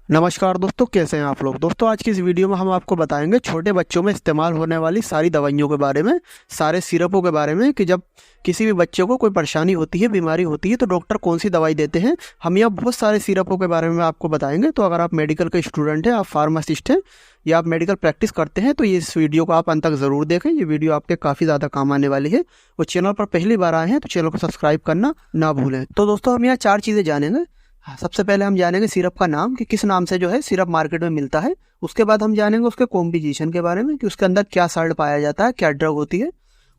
नमस्कार दोस्तों, कैसे हैं आप लोग। दोस्तों आज की इस वीडियो में हम आपको बताएंगे छोटे बच्चों में इस्तेमाल होने वाली सारी दवाइयों के बारे में, सारे सिरपों के बारे में कि जब किसी भी बच्चे को कोई परेशानी होती है, बीमारी होती है तो डॉक्टर कौन सी दवाई देते हैं। हम यहाँ बहुत सारे सिरपों के बारे में आपको बताएंगे। तो अगर आप मेडिकल के स्टूडेंट हैं, आप फार्मासिस्ट हैं या आप मेडिकल प्रैक्टिस करते हैं तो ये इस वीडियो को आप अंत तक ज़रूर देखें। ये वीडियो आपके काफ़ी ज़्यादा काम आने वाली है। और चैनल पर पहली बार आए हैं तो चैनल को सब्सक्राइब करना ना भूलें। तो दोस्तों हम यहाँ 4 चीज़ें जानेंगे। सबसे पहले हम जानेंगे सिरप का नाम कि किस नाम से जो है सिरप मार्केट में मिलता है। उसके बाद हम जानेंगे उसके कॉम्बिनेशन के बारे में कि उसके अंदर क्या साल्ट पाया जाता है, क्या ड्रग होती है।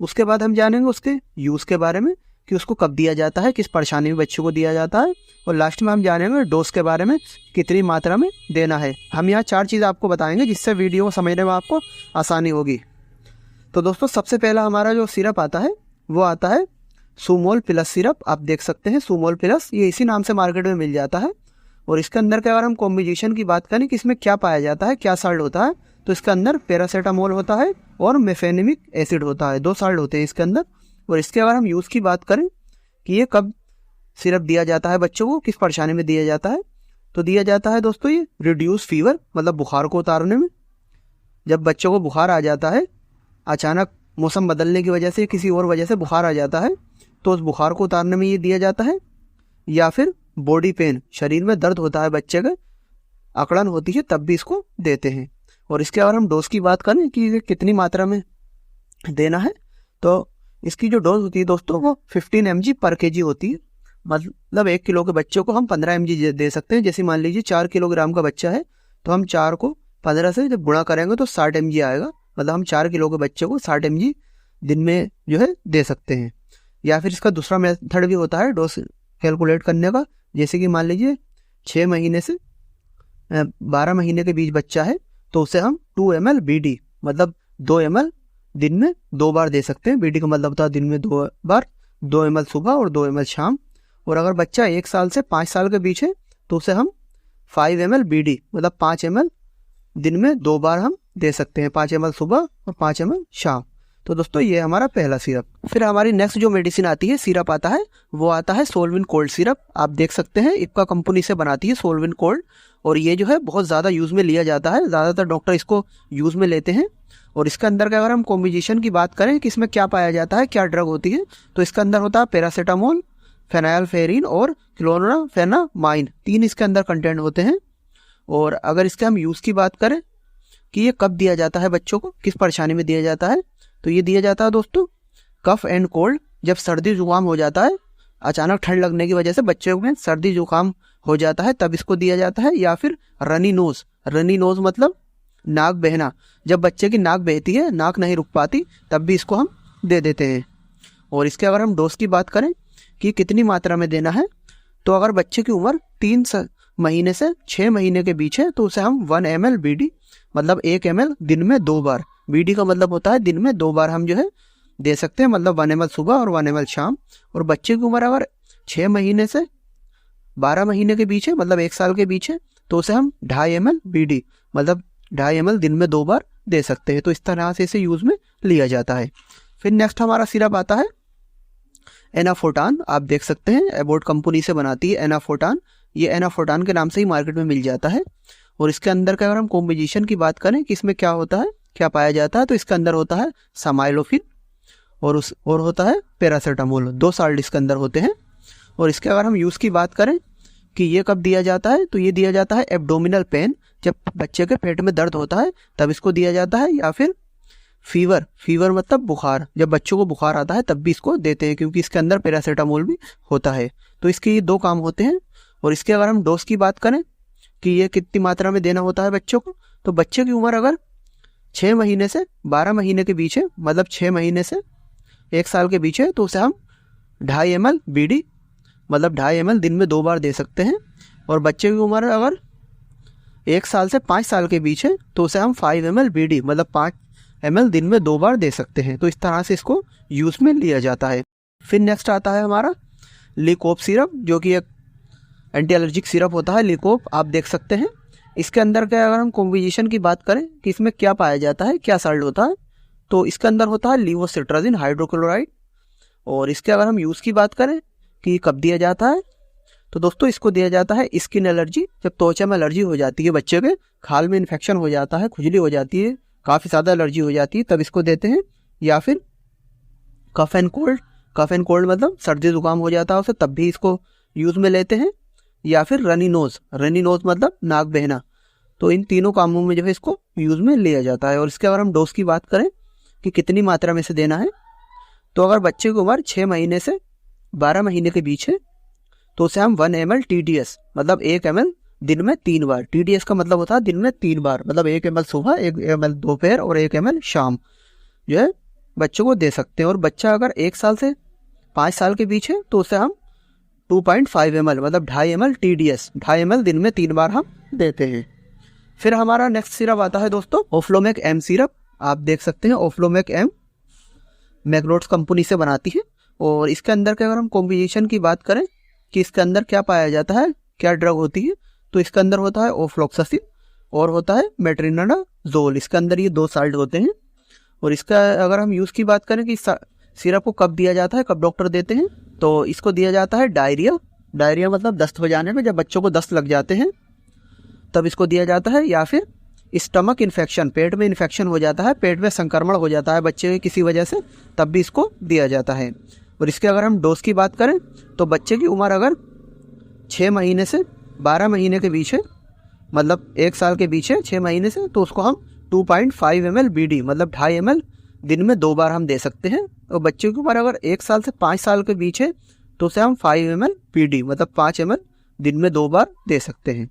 उसके बाद हम जानेंगे उसके यूज़ के बारे में कि उसको कब दिया जाता है, किस परेशानी में बच्चों को दिया जाता है। और लास्ट में हम जानेंगे डोज के बारे में, कितनी मात्रा में देना है। हम यहाँ 4 चीज़ आपको बताएंगे जिससे वीडियो को समझने में आपको आसानी होगी। तो दोस्तों सबसे पहला हमारा जो सिरप आता है वो आता है सुमोल प्लस सिरप। आप देख सकते हैं सुमोल प्लस, ये इसी नाम से मार्केट में मिल जाता है। और इसके अंदर के अगर हम कॉम्बिनेशन की बात करें कि इसमें क्या पाया जाता है, क्या साल्ट होता है, तो इसके अंदर पैरासीटामोल होता है और मेफेनिमिक एसिड होता है। 2 साल्ट होते हैं इसके अंदर। और इसके अगर हम यूज़ की बात करें कि ये कब सिरप दिया जाता है बच्चों को, किस परेशानी में दिया जाता है, तो दिया जाता है दोस्तों ये रिड्यूस फीवर, मतलब बुखार को उतारने में। जब बच्चों को बुखार आ जाता है, अचानक मौसम बदलने की वजह से किसी और वजह से बुखार आ जाता है तो उस बुखार को उतारने में ये दिया जाता है। या फिर बॉडी पेन, शरीर में दर्द होता है बच्चे का, अकड़न होती है, तब भी इसको देते हैं। और इसके अगर हम डोज की बात करें कि ये कितनी मात्रा में देना है, तो इसकी जो डोज होती है दोस्तों वो 15 mg पर kg होती है। मतलब 1 किलो के बच्चों को हम 15 mg दे सकते हैं। जैसे मान लीजिए 4 किलोग्राम का बच्चा है तो हम 4 को 15 से जब गुणा करेंगे तो 60 mg आएगा। मतलब हम 4 किलो के बच्चे को 60 mg दिन में जो है दे सकते हैं। या फिर इसका दूसरा मेथड भी होता है डोज कैलकुलेट करने का। जैसे कि मान लीजिए 6 महीने से 12 महीने के बीच बच्चा है तो उसे हम 2 ml BD, मतलब 2 ml दिन में 2 बार दे सकते हैं। BD का मतलब होता है दिन में 2 बार, 2 ml सुबह और 2 ml शाम। और अगर बच्चा 1 साल से 5 साल के बीच है तो उसे हम 5 ml BD, मतलब 5 ml दिन में 2 बार हम दे सकते हैं, 5 ml सुबह और 5 ml शाम। तो दोस्तों ये हमारा पहला सिरप। फिर हमारी नेक्स्ट जो मेडिसिन आती है, सिरप आता है, वो आता है सोलविन कोल्ड सिरप। आप देख सकते हैं इप्का कंपनी से बनाती है सोलविन कोल्ड। और ये जो है बहुत ज़्यादा यूज़ में लिया जाता है, ज़्यादातर डॉक्टर इसको यूज़ में लेते हैं। और इसके अंदर का अगर हम कॉम्बिनेशन की बात करें कि इसमें क्या पाया जाता है, क्या ड्रग होती है, तो इसके अंदर होता है पैरासीटामोल, फेनाइलफेरिन और क्लोराफेनामाइन। 3 इसके अंदर कंटेंट होते हैं। और अगर इसके हम यूज़ की बात करें कि ये कब दिया जाता है बच्चों को, किस परेशानी में दिया जाता है, तो ये दिया जाता है दोस्तों कफ एंड कोल्ड। जब सर्दी जुकाम हो जाता है, अचानक ठंड लगने की वजह से बच्चों में सर्दी जुकाम हो जाता है, तब इसको दिया जाता है। या फिर रनी नोज, रनी नोज मतलब नाक बहना, जब बच्चे की नाक बहती है, नाक नहीं रुक पाती, तब भी इसको हम दे देते हैं। और इसके अगर हम डोज की बात करें कि कितनी मात्रा में देना है, तो अगर बच्चे की उम्र 3 महीने से 6 महीने के बीच है तो उसे हम 1 ml BD, मतलब 1 ml दिन में 2 बार, BD का मतलब होता है दिन में 2 बार हम जो है दे सकते हैं, मतलब 1 ml सुबह और 1 ml शाम। और बच्चे की उम्र अगर 6 महीने से 12 महीने के बीच है, मतलब 1 साल के बीच है, तो उसे हम 2.5 ml BD, मतलब 2.5 ml दिन में 2 बार दे सकते हैं। तो इस तरह से इसे यूज़ में लिया जाता है। फिर नेक्स्ट हमारा सिरप आता है एनाफोर्टान। आप देख सकते हैं एबोट कंपनी से बनाती है एनाफोर्टान। ये एनाफोर्टान के नाम से ही मार्केट में मिल जाता है। और इसके अंदर का अगर हम कॉम्बिनेशन की बात करें कि इसमें क्या होता है, क्या पाया जाता है, तो इसके अंदर होता है समाइलोफिन और होता है पैरासीटामोल। 2 साल्ट इसके अंदर होते हैं। और इसके अगर हम यूज़ की बात करें कि ये कब दिया जाता है, तो ये दिया जाता है एब्डोमिनल पेन, जब बच्चे के पेट में दर्द होता है तब इसको दिया जाता है। या फिर फीवर मतलब बुखार, जब बच्चों को बुखार आता है तब भी इसको देते हैं, क्योंकि इसके अंदर पैरासीटामोल भी होता है। तो इसके ये 2 काम होते हैं। और इसके अगर हम डोज की बात करें कि ये कितनी मात्रा में देना होता है बच्चों को, तो बच्चे की उम्र अगर 6 महीने से 12 महीने के बीच है, मतलब 6 महीने से 1 साल के बीच है, तो उसे हम 2.5 ml BD, मतलब 2.5 ml दिन में 2 बार दे सकते हैं। और बच्चे की उम्र अगर 1 साल से 5 साल के बीच है तो उसे हम 5 ml BD, मतलब 5 ml दिन में 2 बार दे सकते हैं। तो इस तरह से इसको यूज़ में लिया जाता है। फिर नेक्स्ट आता है हमारा लिकोप सिरप, जो कि एक एंटी एलर्जिक सिरप होता है लिकोप। आप देख सकते हैं इसके अंदर का अगर हम कॉम्बिनेशन की बात करें कि इसमें क्या पाया जाता है, क्या साल्ट होता है, तो इसके अंदर होता है लीवोसिट्राजिन हाइड्रोक्लोराइड। और इसके अगर हम यूज़ की बात करें कि कब दिया जाता है, तो दोस्तों इसको दिया जाता है स्किन एलर्जी, जब त्वचा में एलर्जी हो जाती है, बच्चे के खाल में इन्फेक्शन हो जाता है, खुजली हो जाती है, काफ़ी ज़्यादा एलर्जी हो जाती है, तब इसको देते हैं। या फिर कफ एंड कोल्ड मतलब सर्दी जुकाम हो जाता है उसे, तब भी इसको यूज़ में लेते हैं। या फिर रनी नोज़ मतलब नाक बहना, तो इन तीनों कामों में जो है इसको यूज़ में लिया जाता है। और इसके अगर हम डोज की बात करें कि कितनी मात्रा में से देना है, तो अगर बच्चे की उम्र 6 महीने से 12 महीने के बीच है तो उसे हम 1 ml TDS मतलब 1 ml दिन में 3 बार, TDS का मतलब होता है दिन में 3 बार, मतलब 1 ml सुबह, 1 ml दोपहर और 1 ml शाम जो है बच्चों को दे सकते हैं। और बच्चा अगर 1 साल से 5 साल के बीच है तो उसे हम 2.5 ml मतलब 2.5 ml TDS 2.5 ml दिन में 3 बार हम देते हैं। फिर हमारा नेक्स्ट सिरप आता है दोस्तों ओफ्लोमेक M सिरप। आप देख सकते हैं ओफ्लोमेक M मैग्रोट्स कंपनी से बनाती है। और इसके अंदर के अगर हम कॉम्बिनेशन की बात करें कि इसके अंदर क्या पाया जाता है, क्या ड्रग होती है, तो इसके अंदर होता है ओफ्लॉक्सासिन और होता है मेट्रिनाडाजोल। इसके अंदर ये 2 साल्ट होते हैं। और इसका अगर हम यूज़ की बात करें कि सिरप को कब दिया जाता है, कब डॉक्टर देते हैं, तो इसको दिया जाता है डायरिया मतलब दस्त हो जाने में, जब बच्चों को दस्त लग जाते हैं तब इसको दिया जाता है। या फिर स्टमक इन्फेक्शन, पेट में इन्फेक्शन हो जाता है, पेट में संक्रमण हो जाता है बच्चे के किसी वजह से, तब भी इसको दिया जाता है। और इसके अगर हम डोज की बात करें तो बच्चे की उम्र अगर 6 महीने से 12 महीने के बीच है, मतलब 1 साल के बीच है 6 महीने से, तो उसको हम 2.5 ml BD मतलब 2.5 ml दिन में 2 बार हम दे सकते हैं। और बच्चे की उम्र अगर 1 साल से 5 साल के बीच है तो उसे हम 5 ml PD मतलब 5 ml दिन में 2 बार दे सकते हैं।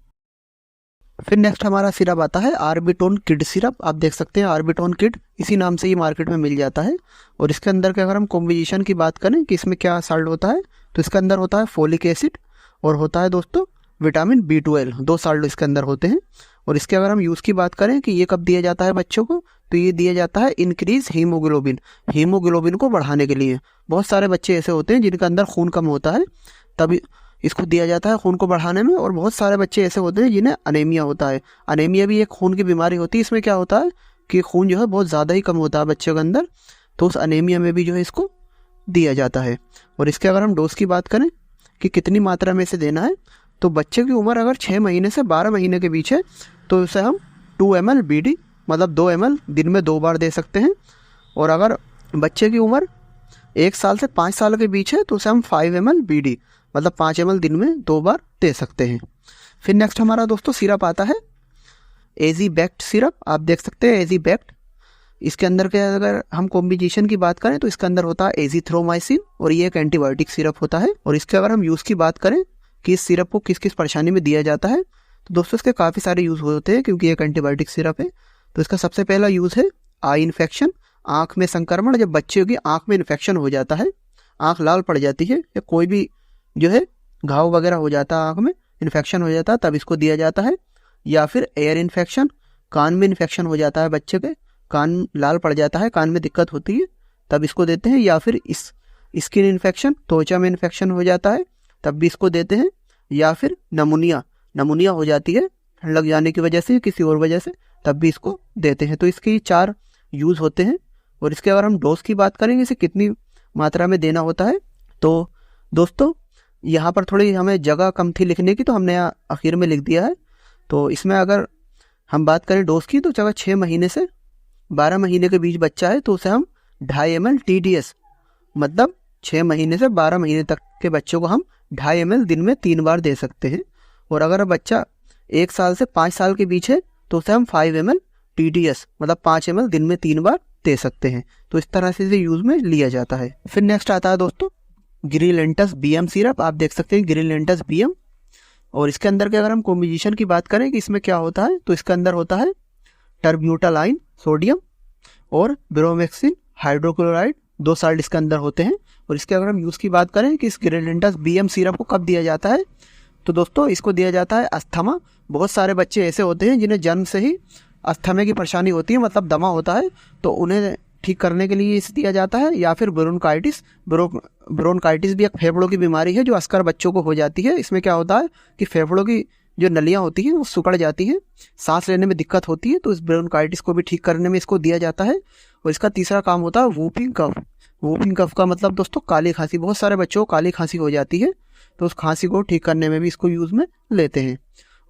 फिर नेक्स्ट हमारा सिरप आता है आर्बिटोन किड सिरप। आप देख सकते हैं आर्बिटोन किड इसी नाम से ये मार्केट में मिल जाता है। और इसके अंदर के अगर हम कॉम्बिनेशन की बात करें कि इसमें क्या साल्ट होता है, तो इसके अंदर होता है फोलिक एसिड और होता है दोस्तों विटामिन B12, 2 साल्ट इसके अंदर होते हैं। और इसके अगर हम यूज़ की बात करें कि ये कब दिया जाता है बच्चों को, तो ये दिया जाता है इंक्रीज हीमोग्लोबिन को बढ़ाने के लिए। बहुत सारे बच्चे ऐसे होते हैं जिनके अंदर खून कम होता है, तभी इसको दिया जाता है खून को बढ़ाने में। और बहुत सारे बच्चे ऐसे होते हैं जिन्हें अनेमिया होता है। अनेमिया भी एक खून की बीमारी होती है। इसमें क्या होता है कि खून जो है बहुत ज़्यादा ही कम होता है बच्चों के अंदर, तो उस अनेमिया में भी जो है इसको दिया जाता है। और इसके अगर हम डोज की बात करें कि कितनी मात्रा में इसे देना है, तो बच्चे की उम्र अगर 6 महीने से 12 महीने के बीच है तो उसे हम 2 ml BD मतलब 2 ml दिन में 2 बार दे सकते हैं। और अगर बच्चे की उम्र 1 साल से 5 साल के बीच है तो उसे हम 5 ml BD मतलब 5 ml दिन में 2 बार दे सकते हैं। फिर नेक्स्ट हमारा दोस्तों सिरप आता है एजीबैक्ट सिरप। आप देख सकते हैं एजीबैक्ट, इसके अंदर के अगर हम कॉम्बिनेशन की बात करें तो इसके अंदर होता है एजीथ्रोमाइसिन और ये एक एंटीबायोटिक सिरप होता है। और इसके अगर हम यूज़ की बात करें कि इस सिरप को किस किस परेशानी में दिया जाता है, तो दोस्तों इसके काफ़ी सारे यूज़ होते हैं क्योंकि एक एंटीबायोटिक सिरप है। तो इसका सबसे पहला यूज़ है आई इन्फेक्शन, आँख में संक्रमण। जब बच्चे की आँख में इन्फेक्शन हो जाता है, आँख लाल पड़ जाती है या कोई भी जो है घाव वगैरह हो जाता है, आँख में इन्फेक्शन हो जाता है, तब इसको दिया जाता है। या फिर एयर इन्फेक्शन, कान में इन्फेक्शन हो जाता है बच्चे के, कान लाल पड़ जाता है, कान में दिक्कत होती है, तब इसको देते हैं। या फिर स्किन इन्फेक्शन, त्वचा में इन्फेक्शन हो जाता है, तब भी इसको देते हैं। या फिर नमूनिया हो जाती है ठंड लग जाने की वजह से, किसी और वजह से, तब भी इसको देते हैं। तो इसके 4 यूज़ होते हैं। और इसके अगर हम डोज की बात करेंगे इसे कितनी मात्रा में देना होता है, तो दोस्तों यहाँ पर थोड़ी हमें जगह कम थी लिखने की, तो हमने आखिर में लिख दिया है। तो इसमें अगर हम बात करें डोज की, तो अगर 6 महीने से 12 महीने के बीच बच्चा है तो उसे हम 2.5 ml TDS मतलब 6 महीने से 12 महीने तक के बच्चों को हम 2.5 ml दिन में 3 बार दे सकते हैं। और अगर बच्चा 1 साल से 5 साल के बीच है तो उसे हम 5 ml TDS मतलब 5 ml दिन में 3 बार दे सकते हैं। तो इस तरह से इसे यूज़ में लिया जाता है। फिर नेक्स्ट आता है दोस्तों ग्रिलेंटस BM सिरप। आप देख सकते हैं ग्रिलेंटस BM। और इसके अंदर के अगर हम कॉम्बिनेशन की बात करें कि इसमें क्या होता है, तो इसके अंदर होता है टर्ब्यूटालाइन सोडियम और ब्रोमेक्सिन हाइड्रोक्लोराइड, 2 साल्ट इसके अंदर होते हैं। और इसके अगर हम यूज़ की बात करें कि इस ग्रिलेंटस BM सिरप को कब दिया जाता है, तो दोस्तों इसको दिया जाता है अस्थमा। बहुत सारे बच्चे ऐसे होते हैं जिन्हें जन्म से ही अस्थमा की परेशानी होती है, मतलब दमा होता है, तो उन्हें ठीक करने के लिए इसे दिया जाता है। या फिर ब्रोनकाइटिस भी एक फेफड़ों की बीमारी है जो अक्सर बच्चों को हो जाती है। इसमें क्या होता है कि फेफड़ों की जो नलियाँ होती हैं वो सिकुड़ जाती हैं, सांस लेने में दिक्कत होती है, तो इस ब्रोनकाइटिस को भी ठीक करने में इसको दिया जाता है। और इसका तीसरा काम होता है वूपिंग कफ। वूपिंग कफ का मतलब दोस्तों काली खांसी। बहुत सारे बच्चों को काली खांसी हो जाती है, तो उस खांसी को ठीक करने में भी इसको यूज़ में लेते हैं।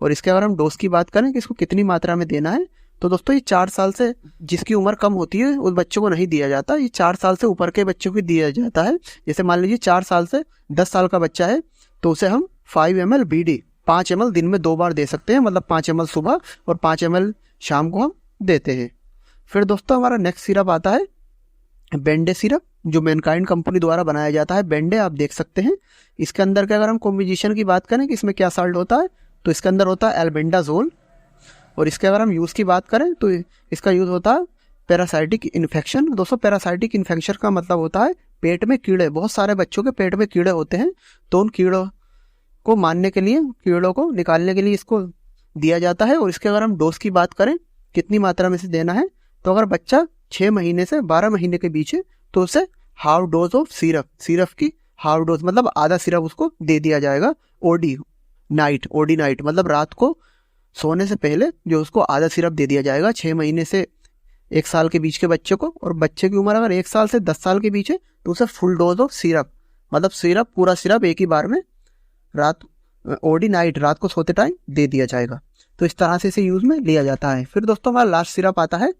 और इसके अगर हम डोज की बात करें कि इसको कितनी मात्रा में देना है, तो दोस्तों ये 4 साल से जिसकी उम्र कम होती है उस बच्चों को नहीं दिया जाता, ये 4 साल से ऊपर के बच्चों को दिया जाता है। जैसे मान लीजिए 4 साल से 10 साल का बच्चा है तो उसे हम 5 ml BD 5 ml दिन में 2 बार दे सकते हैं, मतलब 5 ml सुबह और 5 ml शाम को हम देते हैं। फिर दोस्तों हमारा नेक्स्ट सिरप आता है बेंडे सिरप, जो मैनकाइंड कंपनी द्वारा बनाया जाता है। बेंडे आप देख सकते हैं, इसके अंदर के अगर हम कॉम्बिनेशन की बात करें कि इसमें क्या साल्ट होता है, तो इसके अंदर होता है एल्बेंडाजोल। और इसके अगर हम यूज़ की बात करें तो इसका यूज़ होता है पैरासाइटिक इन्फेक्शन। दोस्तों पैरासाइटिक इन्फेक्शन का मतलब होता है पेट में कीड़े, बहुत सारे बच्चों के पेट में कीड़े होते हैं, तो उन कीड़ों को मारने के लिए, कीड़ों को निकालने के लिए इसको दिया जाता है। और इसके अगर हम डोज की बात करें कितनी मात्रा में से देना है, तो अगर बच्चा 6 महीने से 12 महीने के बीच है तो उसे हाफ डोज ऑफ सिरप की हाफ डोज मतलब आधा सिरप उसको दे दिया जाएगा। ओडी नाइट मतलब रात को सोने से पहले जो उसको आधा सिरप दे दिया जाएगा 6 महीने से 1 साल के बीच के बच्चे को। और बच्चे की उम्र अगर 1 साल से 10 साल के बीच है तो उसे फुल डोज ऑफ सिरप मतलब सिरप पूरा सिरप एक ही बार में रात ओडी नाइट रात को सोते टाइम दे दिया जाएगा। तो इस तरह से इसे यूज में लिया जाता है। फिर दोस्तों हमारा लास्ट सिरप आता है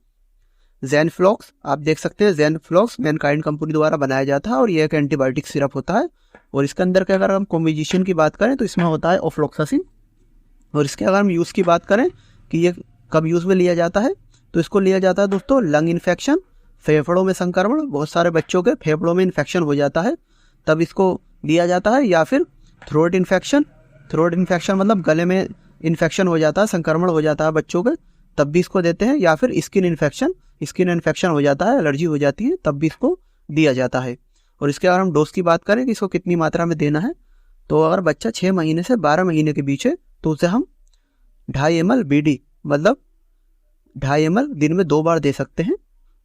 ज़ेनफ्लॉक्स। आप देख सकते हैं ज़ेनफ्लॉक्स मैनकाइंड कंपनी द्वारा बनाया जाता है और ये एक एंटीबायोटिक सिरप होता है। और इसके अंदर के अगर हम कॉम्बिनेशन की बात करें तो इसमें होता है ऑफ्लॉक्सासिन। और इसके अगर हम यूज़ की बात करें कि ये कब यूज़ में लिया जाता है, तो इसको लिया जाता है दोस्तों लंग इन्फेक्शन, फेफड़ों में संक्रमण, बहुत सारे बच्चों के फेफड़ों में इन्फेक्शन हो जाता है तब इसको लिया जाता है। या फिर थ्रोट इन्फेक्शन मतलब गले में इन्फेक्शन हो जाता है, संक्रमण हो जाता है बच्चों के, तब भी इसको देते हैं। या फिर स्किन इन्फेक्शन हो जाता है, एलर्जी हो जाती है, तब भी इसको दिया जाता है। और इसके अगर हम डोज की बात करें कि इसको कितनी मात्रा में देना है, तो अगर बच्चा 6 महीने से 12 महीने के बीच है तो उसे हम 2.5 ml BD मतलब 2.5 ml दिन में 2 बार दे सकते हैं,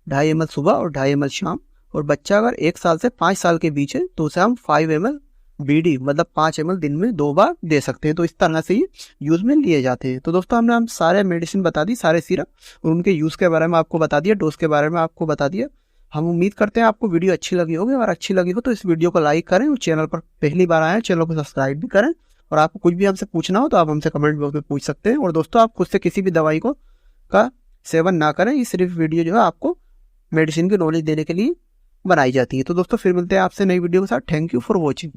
2.5 ml सुबह और 2.5 ml शाम। और बच्चा अगर 1 साल से 5 साल के बीच है तो उसे हम 5 ml BD मतलब 5 ml दिन में 2 बार दे सकते हैं। तो इस तरह से ये यूज़ में लिए जाते हैं। तो दोस्तों हमने सारे मेडिसिन बता दी, सारे सिरप, और उनके यूज़ के बारे में आपको बता दिया, डोज के बारे में आपको बता दिया। हम उम्मीद करते हैं आपको वीडियो अच्छी लगी होगी, और अच्छी लगी हो तो इस वीडियो को लाइक करें, और चैनल पर पहली बार आए चैनल को सब्सक्राइब भी करें। और आपको कुछ भी हमसे पूछना हो तो आप हमसे कमेंट बॉक्स में पूछ सकते हैं। और दोस्तों आप खुद से किसी भी दवाई का सेवन ना करें, ये सिर्फ वीडियो जो है आपको मेडिसिन की नॉलेज देने के लिए बनाई जाती है। तो दोस्तों फिर मिलते हैं आपसे नई वीडियो के साथ। Thank you for watching.